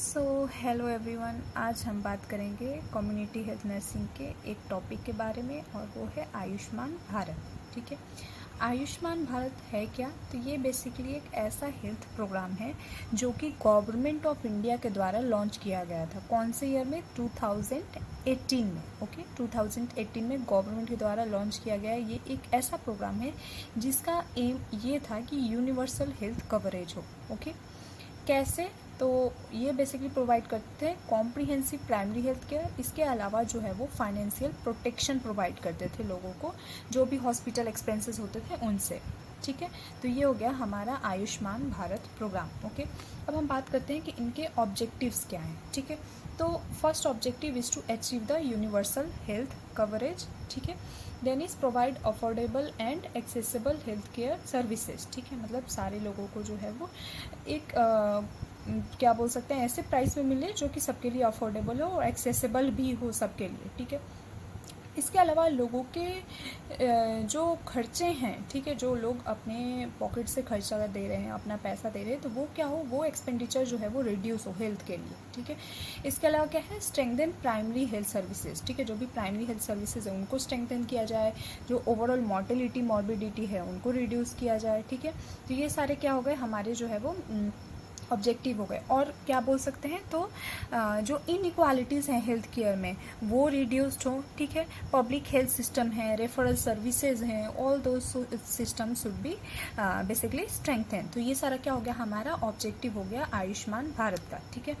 So hello everyone, आज हम बात करेंगे कम्युनिटी हेल्थ नर्सिंग के एक टॉपिक के बारे में और वो है आयुष्मान भारत। ठीक है, आयुष्मान भारत है क्या? तो ये बेसिकली एक ऐसा हेल्थ प्रोग्राम है जो कि गवर्नमेंट ऑफ इंडिया के द्वारा लॉन्च किया गया था। कौन से ईयर में? 2018 में। ओके, 2018 में गवर्नमेंट के द्वारा लॉन्च किया गया। ये एक ऐसा प्रोग्राम है जिसका एम ये था कि यूनिवर्सल हेल्थ कवरेज हो। ओके, कैसे? तो ये बेसिकली प्रोवाइड करते थे कॉम्प्रिहेंसिव प्राइमरी हेल्थ केयर। इसके अलावा जो है वो फाइनेंशियल प्रोटेक्शन प्रोवाइड करते थे लोगों को, जो भी हॉस्पिटल एक्सपेंसेस होते थे उनसे। ठीक है, तो ये हो गया हमारा आयुष्मान भारत प्रोग्राम। ओके, अब हम बात करते हैं कि इनके ऑब्जेक्टिव्स क्या हैं। ठीक है, तो first objective is to achieve the universal health coverage. ठीक है, then is provide affordable and accessible health care services. ठीक है, मतलब सारे लोगों को जो है वो एक क्या बोल सकते हैं, ऐसे प्राइस में मिले जो कि सबके लिए अफोर्डेबल हो और एक्सेसिबल भी हो सबके लिए। ठीक है, इसके अलावा लोगों के जो खर्चे हैं, ठीक है, जो लोग अपने पॉकेट से खर्चा दे रहे हैं, अपना पैसा दे रहे हैं, तो वो क्या हो, वो एक्सपेंडिचर जो है वो रिड्यूस हो हेल्थ के लिए। ठीक है, इसके अलावा क्या है, स्ट्रेंथन प्राइमरी हेल्थ सर्विसेज। ठीक है, जो भी प्राइमरी हेल्थ सर्विसेज है उनको स्ट्रेंथन किया जाए, जो ओवरऑल मॉर्टेलिटी मॉर्बिडिटी है उनको रिड्यूस किया जाए। ठीक है, तो ये सारे क्या हो गए हमारे जो है वो ऑब्जेक्टिव हो गए। और क्या बोल सकते हैं, तो जो इनइक्वालिटीज़ हैं हेल्थ केयर में वो रिड्यूस्ड हो। ठीक है, पब्लिक हेल्थ सिस्टम है, रेफरल सर्विसेज हैं, ऑल दो system should be basically strengthen. तो ये सारा क्या हो गया, हमारा ऑब्जेक्टिव हो गया आयुष्मान भारत का। ठीक है,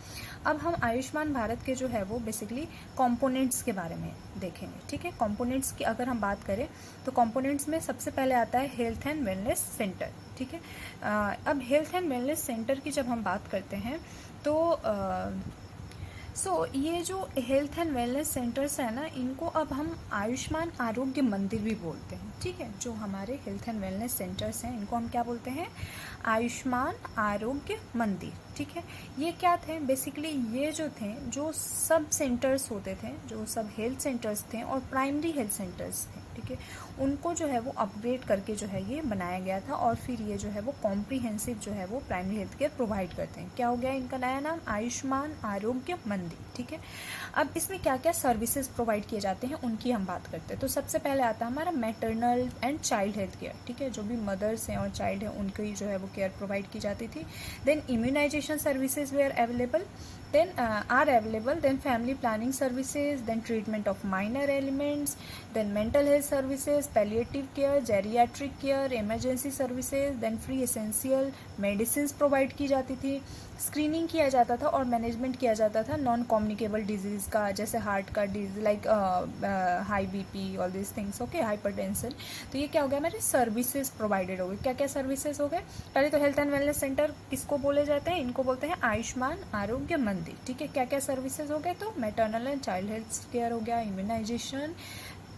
अब हम आयुष्मान भारत के जो है वो बेसिकली कंपोनेंट्स के बारे में देखेंगे। ठीक है, कंपोनेंट्स की अगर हम बात करें तो कंपोनेंट्स में सबसे पहले आता है हेल्थ एंड वेलनेस सेंटर। ठीक है, अब हेल्थ एंड वेलनेस सेंटर की जब हम बात करते हैं तो ये जो हेल्थ एंड वेलनेस सेंटर्स है ना, इनको अब हम आयुष्मान आरोग्य मंदिर भी बोलते हैं। ठीक है, जो हमारे हेल्थ एंड वेलनेस सेंटर्स हैं इनको हम क्या बोलते हैं, आयुष्मान आरोग्य मंदिर। ठीक है, ये क्या थे बेसिकली, ये जो थे जो सब सेंटर्स होते थे, जो सब हेल्थ सेंटर्स थे और प्राइमरी हेल्थ सेंटर्स थे, ठीक है, उनको जो है वो अपग्रेड करके जो है ये बनाया गया था। और फिर ये जो है वो कॉम्प्रिहेंसिव जो है वो प्राइमरी हेल्थ केयर प्रोवाइड करते हैं। क्या हो गया इनका नया नाम, आयुष्मान आरोग्य मंदिर। ठीक है, अब इसमें क्या क्या सर्विसेज प्रोवाइड किए जाते हैं उनकी हम बात करते हैं। तो सबसे पहले आता है हमारा maternal and child health care. ठीक है, जो भी मदर्स हैं और चाइल्ड हैं उनकी जो है वो केयर प्रोवाइड की जाती थी। Then immunization services were available, then are available, then family planning services, then treatment of minor ailments, then mental health services, palliative care, geriatric care, emergency services, then free essential medicines provide की जाती थी। Screening किया जाता था और management किया जाता था नॉन कम्युनिकेबल डिजीज़ का, जैसे हार्ट का disease like high BP, all this things. Okay, hypertension. तो ये क्या हो गया, हमारे सर्विसेज प्रोवाइडेड हो गए। क्या क्या सर्विसेज हो गए, पहले तो हेल्थ एंड वेलनेस सेंटर किसको बोले जाते हैं, इनको बोलते हैं आयुष्मान आरोग्य मंदिर। ठीक है, क्या क्या सर्विसेज हो गए, तो maternal and child health care हो गया, immunisation,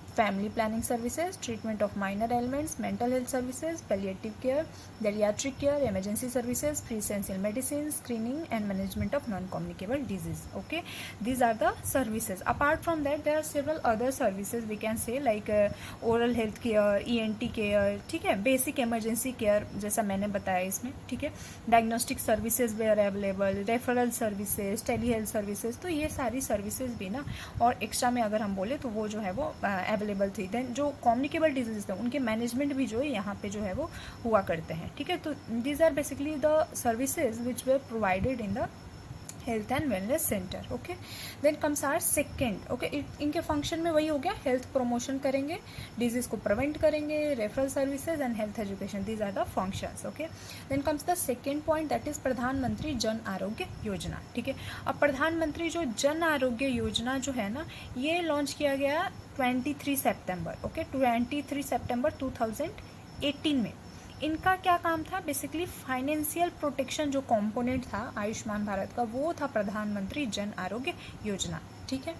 family planning services, treatment of minor elements, mental health services, palliative care, geriatric care, emergency services, free essential medicine, screening and management of non communicable disease. Okay, these are the services. Apart from that, there are several other services we can say like oral health care, ENT care. ठीक है, basic emergency care जैसा मैंने बताया इसमें. ठीक है, diagnostic services we are available, referral services, tele health services. तो ये सारी सर्विसेज भी ना, और एक्स्ट्रा में अगर हम बोले तो वो जो है वो अवेलेबल थी. देन जो कम्युनिकेबल डिजीज थे उनके मैनेजमेंट भी जो है यहाँ पे जो है वो हुआ करते हैं. ठीक है, तो these are basically the services which we provided in the health and wellness centre. Okay, then comes our second. Okay, इनके फंक्शन में वही हो गया, हेल्थ प्रमोशन करेंगे, डिजीज को प्रिवेंट करेंगे, referral services and health education. These are the functions. Okay, then comes the second point, that is Pradhan Mantri Jan Arogya Yojana. ठीक है, अब प्रधानमंत्री जो जन आरोग्य योजना जो है ना, ये लॉन्च किया गया 23 सितंबर. ओके, 23 सितंबर 2018 में. इनका क्या काम था, बेसिकली फाइनेंशियल प्रोटेक्शन जो कंपोनेंट था आयुष्मान भारत का, वो था प्रधानमंत्री जन आरोग्य योजना. ठीक है,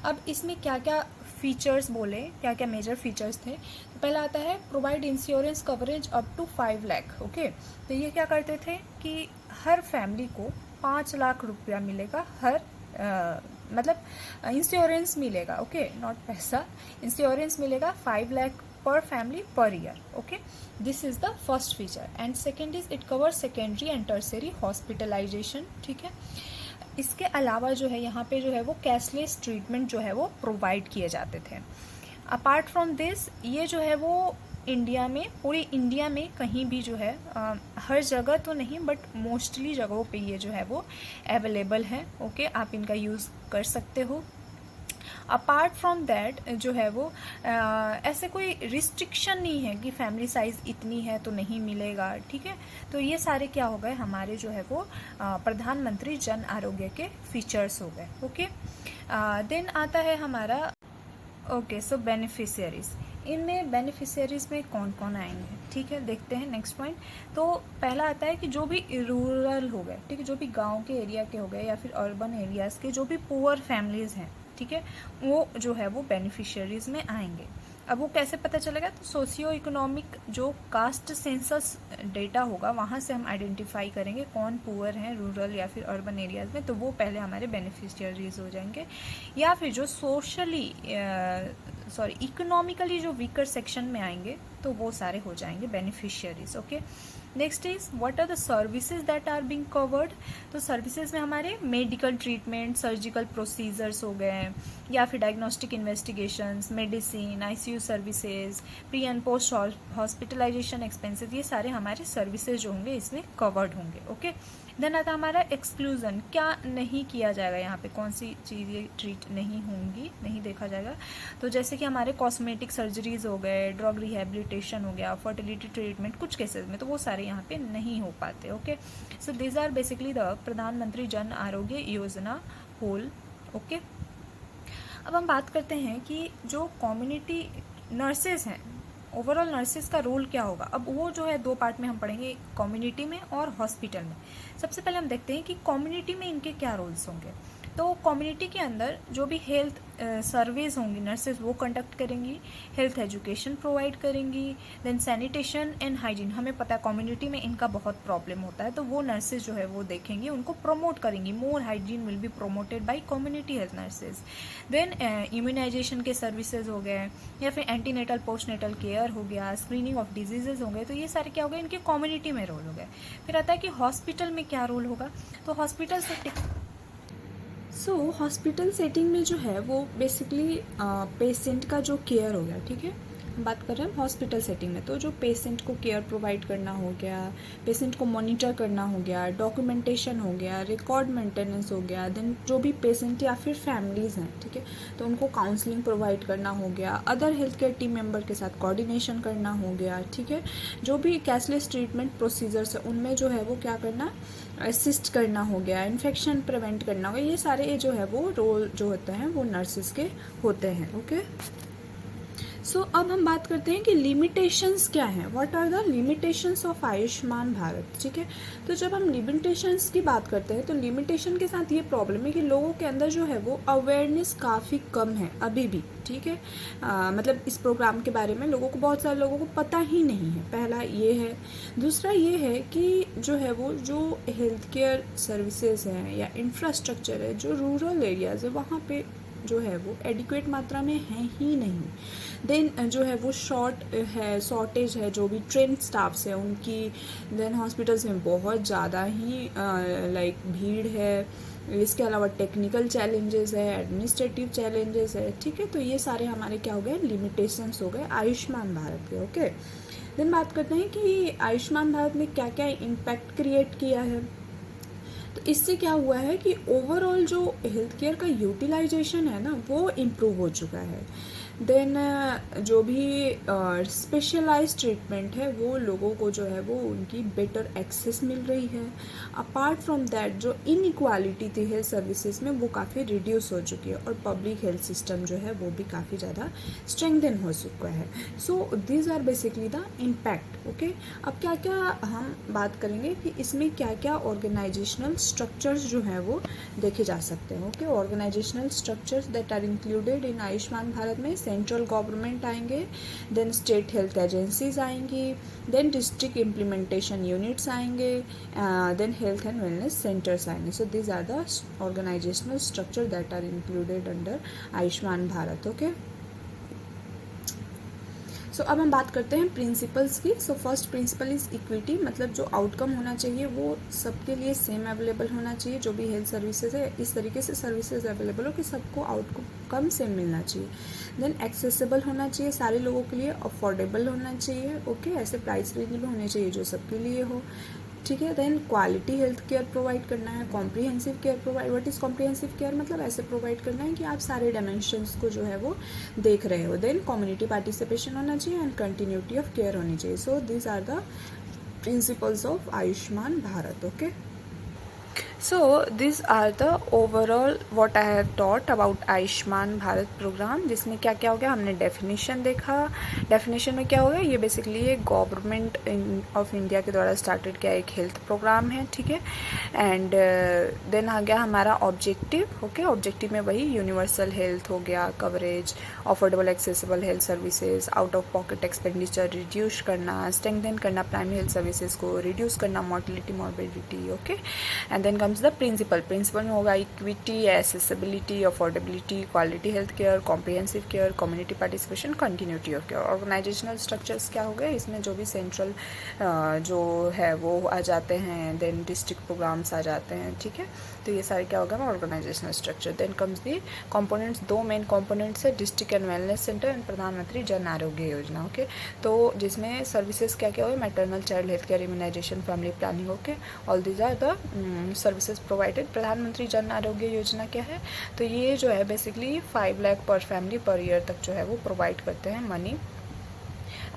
अब इसमें क्या क्या फीचर्स बोले, क्या क्या मेजर फीचर्स थे, तो पहला आता है provide insurance coverage up to 5 lakh. Okay, तो ये क्या करते थे कि हर फैमिली को 5 लाख रुपया मिलेगा, हर मतलब इंश्योरेंस मिलेगा. ओके, नॉट पैसा, इंश्योरेंस मिलेगा 5 lakh per family per year. Okay, this is the first feature. And second is it covers secondary and tertiary hospitalization. ठीक है, इसके अलावा जो है यहाँ पे जो है वो कैशलेस ट्रीटमेंट जो है वो प्रोवाइड किए जाते थे। अपार्ट फ्रॉम दिस ये जो है वो इंडिया में, पूरे इंडिया में कहीं भी जो है हर जगह तो नहीं बट मोस्टली जगहों पे ये जो है वो अवेलेबल है। ओके, आप इनका यूज़ कर सकते हो। अपार्ट फ्रॉम दैट जो है वो ऐसे कोई रिस्ट्रिक्शन नहीं है कि फैमिली साइज़ इतनी है तो नहीं मिलेगा, ठीक है। तो ये सारे क्या हो गए हमारे जो है वो प्रधानमंत्री जन आरोग्य के फीचर्स हो गए। ओके, देन आता है हमारा ओके सो बेनिफिशियरीज। इनमें बेनिफिशियरीज में कौन कौन आएंगे, ठीक है, देखते हैं नेक्स्ट पॉइंट। तो पहला आता है कि जो भी रूरल हो गए, ठीक है, जो भी गांव के एरिया के हो गए या फिर अर्बन एरियाज़ के जो भी पुअर फैमिलीज़ हैं, ठीक है, वो जो है वो बेनिफिशियरीज में आएंगे। अब वो कैसे पता चलेगा, तो सोशियो इकोनॉमिक जो कास्ट सेंसस डेटा होगा वहाँ से हम आइडेंटिफाई करेंगे कौन पुअर हैं रूरल या फिर अर्बन एरियाज़ में, तो वो पहले हमारे बेनिफिशियरीज हो जाएंगे। या फिर जो सोशली इकोनॉमिकली जो वीकर सेक्शन में आएंगे तो वो सारे हो जाएंगे beneficiaries. Okay, next is what are the services that are being covered. तो सर्विसेज में हमारे मेडिकल ट्रीटमेंट, सर्जिकल प्रोसीजर्स हो गए या फिर diagnostic investigations, medicine, ICU services, pre and post hospitalisation expenses, ये सारे हमारे सर्विसेज जो होंगे इसमें कवर्ड होंगे। ओके, देन आता हमारा एक्सक्लूजन, क्या नहीं किया जाएगा, यहाँ पे कौन सी चीज़ें ट्रीट नहीं होंगी, नहीं देखा जाएगा। तो जैसे कि हमारे कॉस्मेटिक सर्जरीज हो गए, ड्रग रिहेबिलिटेशन हो गया, फर्टिलिटी ट्रीटमेंट कुछ केसेस में, तो वो सारे यहाँ पे नहीं हो पाते। Okay, so this are basically the Pradhan Mantri Jan Arogya Yojana whole. Okay, अब हम बात करते हैं कि जो कम्युनिटी नर्सेज हैं, ओवरऑल नर्सेज का रोल क्या होगा। अब वो जो है दो पार्ट में हम पढ़ेंगे, कम्युनिटी में और हॉस्पिटल में। सबसे पहले हम देखते हैं कि कम्युनिटी में इनके क्या रोल्स होंगे। तो कम्युनिटी के अंदर जो भी हेल्थ सर्वेज होंगी नर्सेज वो कंडक्ट करेंगी, हेल्थ एजुकेशन प्रोवाइड करेंगी, देन सैनिटेशन एंड हाइजीन, हमें पता है कम्युनिटी में इनका बहुत प्रॉब्लम होता है, तो वो नर्सेज जो है वो देखेंगी, उनको प्रमोट करेंगी। More hygiene will be promoted by community health nurses. Then immunisation के सर्विसेज हो गए या फिर एंटीनेटल पोस्टनेटल केयर हो गया, स्क्रीनिंग ऑफ डिजीजेज हो गए, तो ये सारे क्या हो गए, इनके कम्युनिटी में रोल हो गए। फिर आता है कि हॉस्पिटल में क्या रोल होगा। तो हॉस्पिटल हॉस्पिटल सेटिंग में जो है वो बेसिकली पेशेंट का जो केयर हो गया, ठीक है, हम बात कर रहे हैं हॉस्पिटल सेटिंग में, तो जो पेशेंट को केयर प्रोवाइड करना हो गया, पेशेंट को मॉनिटर करना हो गया, डॉक्यूमेंटेशन हो गया, रिकॉर्ड मेंटेनेंस हो गया, देन जो भी पेशेंट या फिर फैमिलीज़ हैं, ठीक है, तो उनको काउंसलिंग प्रोवाइड करना हो गया, other health care team member के साथ कोऑर्डिनेशन करना हो गया, ठीक है, जो भी कैशलेस ट्रीटमेंट प्रोसीजर्स है उनमें जो है वो क्या करना, असिस्ट करना हो गया, इन्फेक्शन प्रिवेंट करना हो गया, ये सारे जो है वो रोल जो होते हैं वो नर्सेज के होते हैं। ओके, सो अब हम बात करते हैं कि लिमिटेशंस क्या हैं, what are the limitations of Ayushman Bharat, ठीक है। तो जब हम लिमिटेशंस की बात करते हैं तो लिमिटेशन के साथ ये प्रॉब्लम है कि लोगों के अंदर जो है वो अवेयरनेस काफ़ी कम है अभी भी, ठीक है। मतलब इस प्रोग्राम के बारे में लोगों को, बहुत सारे लोगों को पता ही नहीं है, पहला ये है। दूसरा ये है कि जो है वो जो हेल्थ केयर सर्विसेज हैं या इंफ्रास्ट्रक्चर है जो रूरल एरियाज़ है वहाँ पे जो है वो एडिक्वेट मात्रा में है ही नहीं। देन जो है वो शॉर्टेज है जो भी ट्रेन स्टाफ्स है उनकी। देन हॉस्पिटल्स में बहुत ज़्यादा ही भीड़ है। इसके अलावा टेक्निकल चैलेंजेस है, एडमिनिस्ट्रेटिव चैलेंजेस है, ठीक है। तो ये सारे हमारे क्या हो गए, लिमिटेशंस हो गए आयुष्मान भारत के। ओके, देन बात करते हैं कि आयुष्मान भारत ने क्या क्या इम्पैक्ट क्रिएट किया है। तो इससे क्या हुआ है कि ओवरऑल जो हेल्थ केयर का यूटिलाइजेशन है ना वो इम्प्रूव हो चुका है। देन जो भी स्पेशलाइज्ड ट्रीटमेंट है वो लोगों को जो है वो उनकी बेटर एक्सेस मिल रही है। अपार्ट फ्रॉम दैट जो इनइक्वालिटी थी हेल्थ सर्विसेज में वो काफ़ी रिड्यूस हो चुकी है और पब्लिक हेल्थ सिस्टम जो है वो भी काफ़ी ज़्यादा स्ट्रेंथन हो चुका है। So these are basically the impact. Okay, अब क्या क्या हम बात करेंगे कि इसमें क्या क्या ऑर्गेनाइजेशनल स्ट्रक्चर्स जो हैं वो देखे जा सकते हैं। Okay, organisational structures that are included in Ayushman Bharat में सेंट्रल गवर्नमेंट आएंगे, देन स्टेट हेल्थ एजेंसीज आएंगी, देन डिस्ट्रिक्ट इम्प्लीमेंटेशन यूनिट्स आएंगे, then health and wellness centres आएंगे। So these are the organisational structure that are included under Ayushman Bharat. Okay, so अब हम बात करते हैं प्रिंसिपल्स की। So first principle is equity, मतलब जो आउटकम होना चाहिए वो सबके लिए सेम अवेलेबल होना चाहिए। जो भी हेल्थ सर्विसेज है इस तरीके से सर्विसेज अवेलेबल हो कि सबको आउटकम सेम मिलना चाहिए। देन एक्सेसिबल होना चाहिए सारे लोगों के लिए, अफोर्डेबल होना चाहिए, ओके, ऐसे प्राइस रेंज होने चाहिए जो सबके लिए हो, ठीक है। Then quality health care provide करना है, comprehensive care provide, what is comprehensive care, मतलब ऐसे प्रोवाइड करना है कि आप सारे डायमेंशंस को जो है वो देख रहे हो। देन कम्युनिटी पार्टिसिपेशन होना चाहिए एंड कंटिन्यूटी ऑफ केयर होनी चाहिए। So this are the principles of Ayushman Bharat, okay. So these are the overall what I have taught about Ayushman Bharat programme, जिसमें क्या क्या हो गया, हमने डेफिनेशन देखा। डेफिनेशन में क्या हो गया, ये बेसिकली एक गवर्नमेंट ऑफ इंडिया के द्वारा स्टार्टेड किया एक हेल्थ प्रोग्राम है, ठीक है। एंड देन आ गया हमारा ऑब्जेक्टिव, ओके। ऑब्जेक्टिव में वही यूनिवर्सल हेल्थ हो गया, coverage, affordable accessible health services, out of pocket expenditure reduce करना, स्ट्रेंथन करना प्राइमरी हेल्थ सर्विसेज को, रिड्यूस करना mortality morbidity, okay. And then comes the principle में होगा equity, accessibility, affordability, quality health care, comprehensive care, community participation, continuity of care. Organisational structures क्या हो गए, इसमें जो भी सेंट्रल जो है वो आ जाते हैं, देन डिस्ट्रिक्ट प्रोग्राम्स आ जाते हैं, ठीक है। तो ये सारे क्या होगा organisational structure. Then comes the components, दो मेन कंपोनेंट्स है, district and wellness centre and Pradhan Mantri Jan Arogya Yojana, okay. तो जिसमें सर्विसेज क्या क्या हुए, maternal child health care, immunisation, family planning, okay. All these are the services provided. Pradhan Mantri Jan Arogya Yojana क्या है, तो ये जो है बेसिकली 5 लाख पर फैमिली पर ईयर तक जो है वो प्रोवाइड करते हैं money,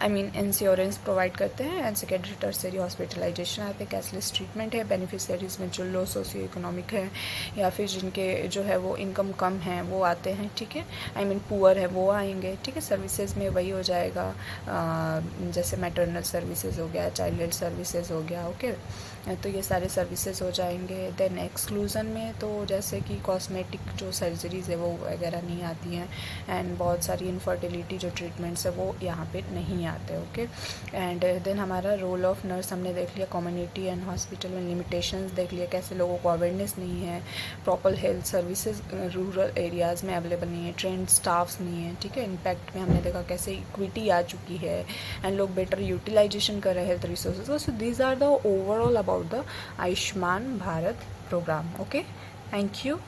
I mean insurance provide करते हैं। एंड सेकेंडरी टर्सरी हॉस्पिटलाइजेशन यहाँ पे कैशलेस ट्रीटमेंट है। बेनिफिशियरीज में जो लो सोशियो इकोनॉमिक है या फिर जिनके जो है वो इनकम कम है वो आते हैं, ठीक है। आई मीन पुअर है वो आएंगे, ठीक है। सर्विसेज में वही हो जाएगा, जैसे मैटरनल सर्विसेज हो गया, चाइल्ड हेल्थ सर्विसेज हो गया, ओके। तो ये सारे सर्विसेज हो जाएंगे। देन एक्सक्लूज़न में तो जैसे कि कॉस्मेटिक जो सर्जरीज़ है वो वगैरह नहीं आती हैं, एंड बहुत सारी इनफर्टिलिटी जो ट्रीटमेंट्स है वो यहाँ पे नहीं आते, ओके। एंड देन हमारा रोल ऑफ नर्स हमने देख लिया, कम्युनिटी एंड हॉस्पिटल में लिमिटेशंस देख लिया, कैसे लोगों को अवेयरनेस नहीं है, proper health services rural areas में अवेलेबल नहीं है, ट्रेंड स्टाफ्स नहीं है, ठीक है। इम्पैक्ट में हमने देखा कैसे इक्विटी आ चुकी है एंड लोग बेटर यूटिलाइजेशन कर रहे हैं हेल्थ रिसोर्सेज को। So these are the overall about the Ayushman Bharat programme, okay. Thank you.